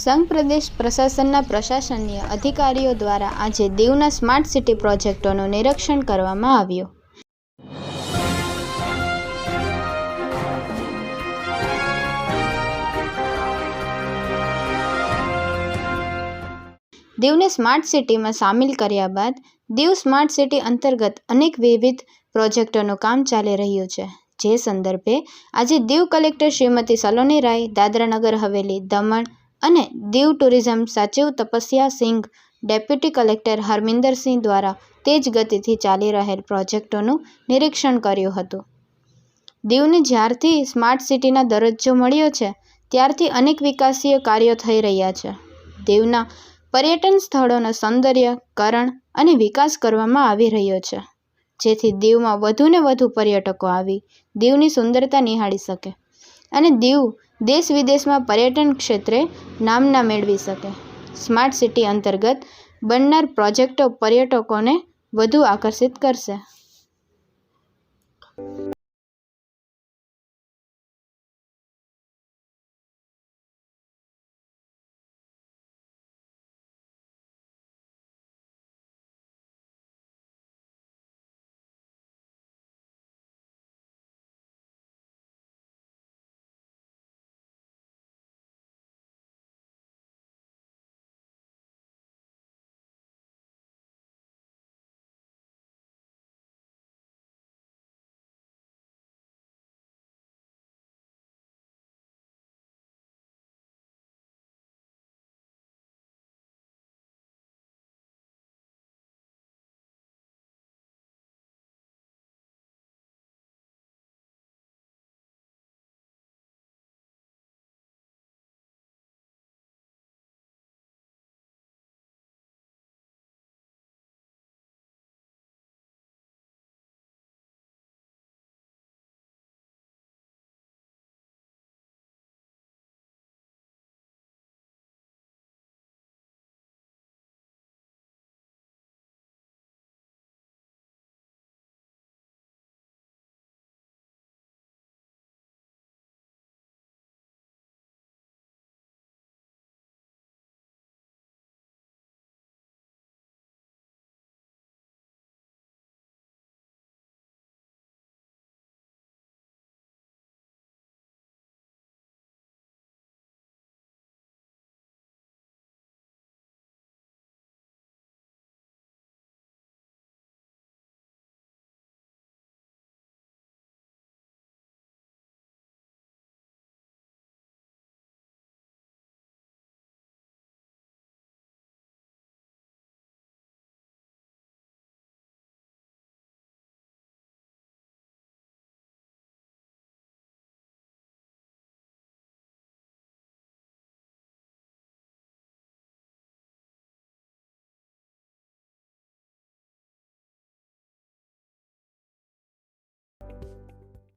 સંઘ પ્રદેશ પ્રશાસનના પ્રશાસનીય અધિકારીઓ દ્વારા આજે દીવના સ્માર્ટ સિટી પ્રોજેક્ટોનું નિરીક્ષણ કરવામાં આવ્યું. દીવને સ્માર્ટ સિટીમાં સામેલ કર્યા બાદ દીવ સ્માર્ટ સિટી અંતર્ગત અનેક વિવિધ પ્રોજેક્ટોનું કામ ચાલી રહ્યું છે. જે સંદર્ભે આજે દીવ કલેક્ટર શ્રીમતી સલોની રાય, દાદરા નગર હવેલી, દમણ અને દીવ ટુરિઝમ સચિવ તપસ્યા સિંઘ, ડેપ્યુટી કલેક્ટર હરમિંદરસિંહ દ્વારા તેજ ગતિથી ચાલી રહેલ પ્રોજેક્ટોનું નિરીક્ષણ કર્યું હતું. દીવને જ્યારથી સ્માર્ટ સિટીના દરજ્જો મળ્યો છે ત્યારથી અનેક વિકાસીય કાર્યો થઈ રહ્યા છે. દીવના પર્યટન સ્થળોનો સૌંદર્યકરણ અને વિકાસ કરવામાં આવી રહ્યો છે, જેથી દીવમાં વધુને વધુ પર્યટકો આવી દીવની સુંદરતા નિહાળી શકે અને દીવ દેશ વિદેશમાં પર્યટન ક્ષેત્રે નામના મેળવી શકે. સ્માર્ટ સિટી અંતર્ગત બનનાર પ્રોજેક્ટો પર્યટકોને વધુ આકર્ષિત કરશે.